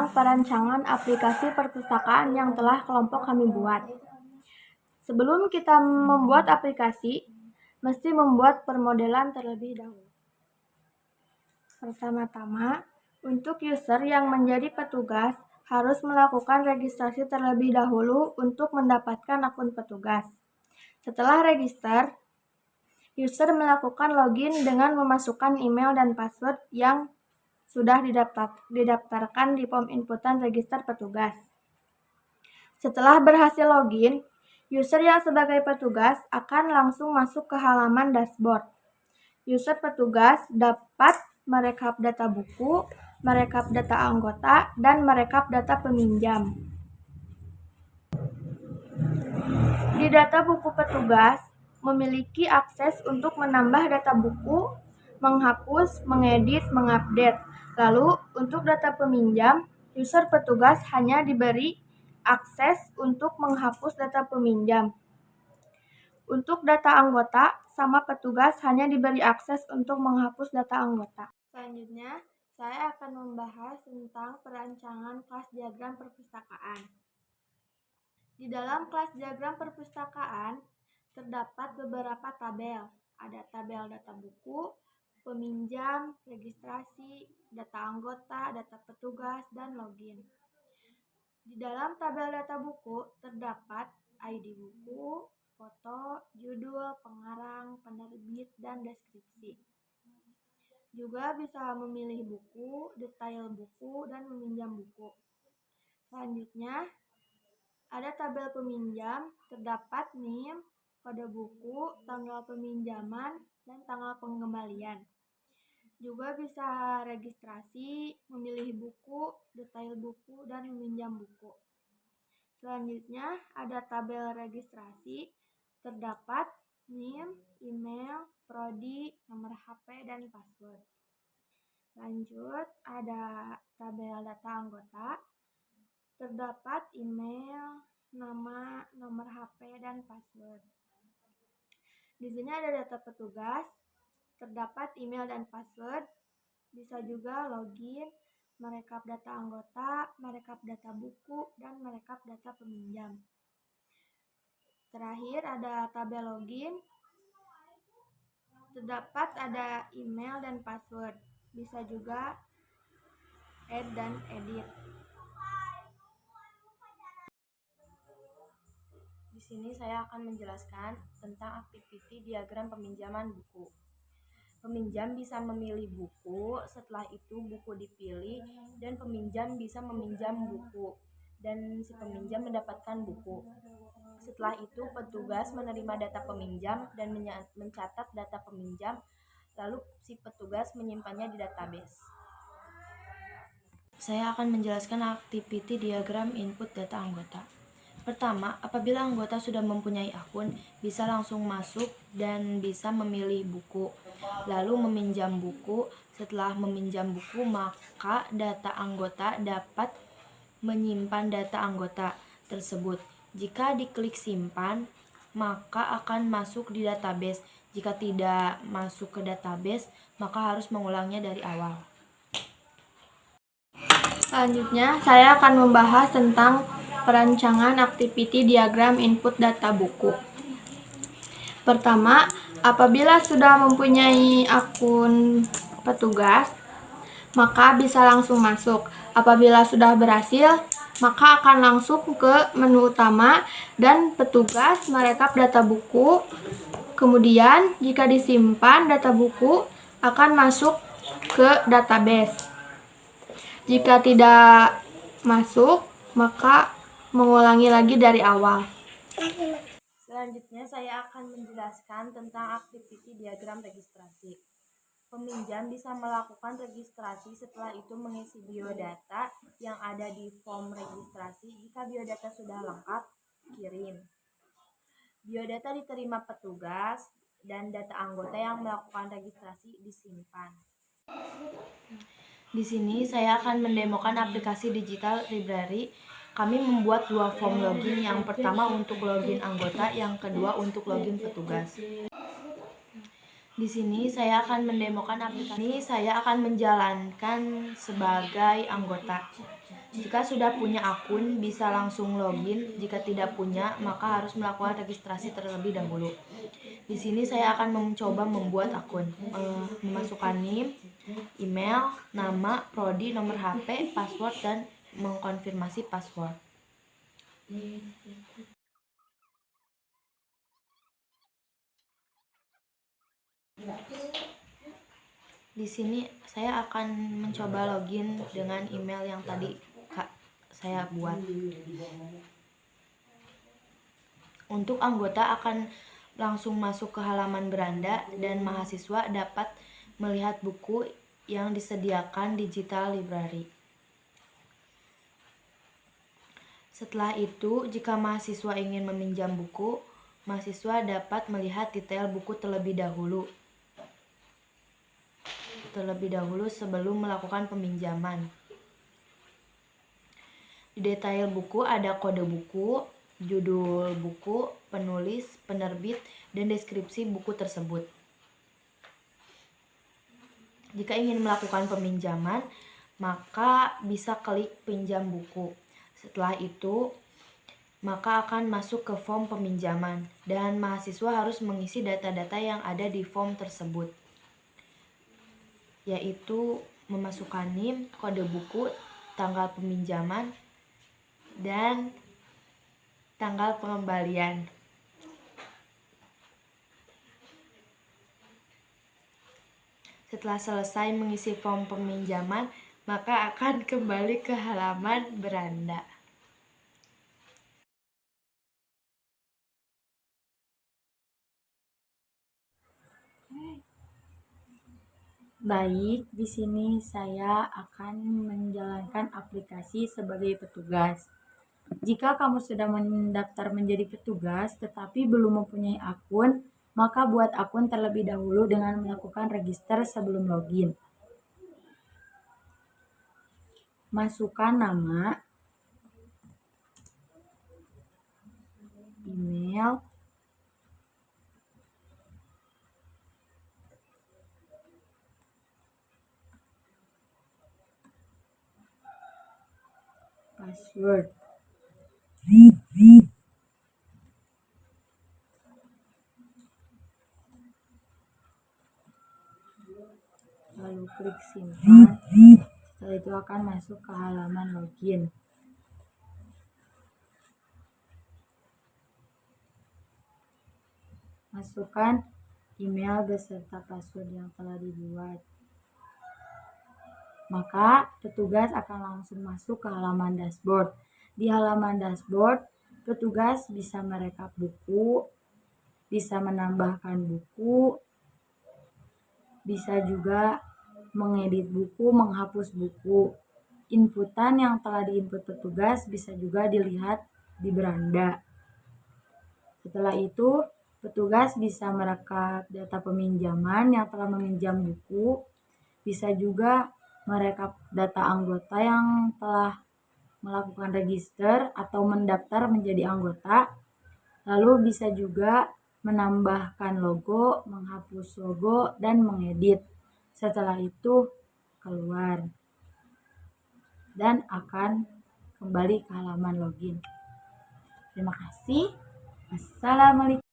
tentang perancangan aplikasi perpustakaan yang telah kelompok kami buat. Sebelum kita membuat aplikasi, mesti membuat permodelan terlebih dahulu. Pertama-tama, untuk user yang menjadi petugas harus melakukan registrasi terlebih dahulu untuk mendapatkan akun petugas. Setelah register, user melakukan login dengan memasukkan email dan password yang sudah didaftarkan di form inputan register petugas. Setelah berhasil login, user yang sebagai petugas akan langsung masuk ke halaman dashboard. User petugas dapat merekap data buku, merekap data anggota, dan merekap data peminjam. Di data buku petugas, memiliki akses untuk menambah data buku, menghapus, mengedit, mengupdate. Lalu, untuk data peminjam, user petugas hanya diberi akses untuk menghapus data peminjam. Untuk data anggota, sama petugas hanya diberi akses untuk menghapus data anggota. Selanjutnya, saya akan membahas tentang perancangan kelas diagram perpustakaan. Di dalam kelas diagram perpustakaan, terdapat beberapa tabel. Ada tabel data buku, peminjam, registrasi, data anggota, data petugas, dan login. Di dalam tabel data buku terdapat ID buku, foto, judul, pengarang, penerbit, dan deskripsi. Juga bisa memilih buku, detail buku, dan meminjam buku. Selanjutnya, ada tabel peminjam, terdapat NIM, kode buku, tanggal peminjaman, dan tanggal pengembalian. Juga bisa registrasi, memilih buku, detail buku, dan meminjam buku. Selanjutnya, ada tabel registrasi, terdapat NIM, email, prodi, nomor HP, dan password. Lanjut, ada tabel data anggota, terdapat email, nama, nomor HP, dan password. Di sini ada data petugas, terdapat email dan password, bisa juga login, merekap data anggota, merekap data buku, dan merekap data peminjam. Terakhir ada tabel login, terdapat ada email dan password, bisa juga add dan edit. Di sini saya akan menjelaskan tentang activity diagram peminjaman buku. Peminjam bisa memilih buku, setelah itu buku dipilih, dan peminjam bisa meminjam buku, dan si peminjam mendapatkan buku. Setelah itu petugas menerima data peminjam dan mencatat data peminjam, lalu si petugas menyimpannya di database. Saya akan menjelaskan activity diagram input data anggota. Pertama, apabila anggota sudah mempunyai akun, bisa langsung masuk dan bisa memilih buku, lalu meminjam buku. Setelah meminjam buku, maka data anggota dapat menyimpan data anggota tersebut. Jika diklik simpan, maka akan masuk di database. Jika tidak masuk ke database, maka harus mengulangnya dari awal. Selanjutnya, saya akan membahas tentang perancangan activity diagram input data buku. Pertama, apabila sudah mempunyai akun petugas, maka bisa langsung masuk. Apabila sudah berhasil, maka akan langsung ke menu utama dan petugas merekap data buku. Kemudian, jika disimpan data buku, akan masuk ke database. Jika tidak masuk, maka mengulangi lagi dari awal. Selanjutnya saya akan menjelaskan tentang activity diagram registrasi. Peminjam bisa melakukan registrasi, setelah itu mengisi biodata yang ada di form registrasi. Jika biodata sudah lengkap, kirim. Biodata diterima petugas dan data anggota yang melakukan registrasi disimpan. Di sini saya akan mendemokan aplikasi digital library. Kami membuat dua form login, yang pertama untuk login anggota, yang kedua untuk login petugas. Di sini saya akan mendemokan aplikasi. Saya akan menjalankan sebagai anggota. Jika sudah punya akun, bisa langsung login. Jika tidak punya, maka harus melakukan registrasi terlebih dahulu. Di sini saya akan mencoba membuat akun, memasukkan NIM, email, nama, prodi, nomor HP, password, dan mengkonfirmasi password. Di sini saya akan mencoba login dengan email yang tadi saya buat. Untuk anggota akan langsung masuk ke halaman beranda dan mahasiswa dapat melihat buku yang disediakan digital library. Setelah itu, jika mahasiswa ingin meminjam buku, mahasiswa dapat melihat detail buku terlebih dahulu sebelum melakukan peminjaman. Di detail buku ada kode buku, judul buku, penulis, penerbit, dan deskripsi buku tersebut. Jika ingin melakukan peminjaman, maka bisa klik pinjam buku. Setelah itu, maka akan masuk ke form peminjaman dan mahasiswa harus mengisi data-data yang ada di form tersebut, yaitu memasukkan NIM, kode buku, tanggal peminjaman, dan tanggal pengembalian. Setelah selesai mengisi form peminjaman, maka akan kembali ke halaman beranda. Baik, di sini saya akan menjalankan aplikasi sebagai petugas. Jika kamu sudah mendaftar menjadi petugas tetapi belum mempunyai akun, maka buat akun terlebih dahulu dengan melakukan register sebelum login. Masukkan nama, email, password. Lalu klik simpan. Setelah itu akan masuk ke halaman login. Masukkan email beserta password yang telah dibuat. Maka petugas akan langsung masuk ke halaman dashboard. Di halaman dashboard, petugas bisa merekap buku, bisa menambahkan buku, bisa juga mengedit buku, menghapus buku. Inputan yang telah diinput petugas bisa juga dilihat di beranda. Setelah itu, petugas bisa merekap data peminjaman yang telah meminjam buku, bisa juga merekap data anggota yang telah melakukan register atau mendaftar menjadi anggota, lalu bisa juga menambahkan logo, menghapus logo, dan mengedit. Setelah itu keluar dan akan kembali ke halaman login. Terima kasih. Assalamualaikum.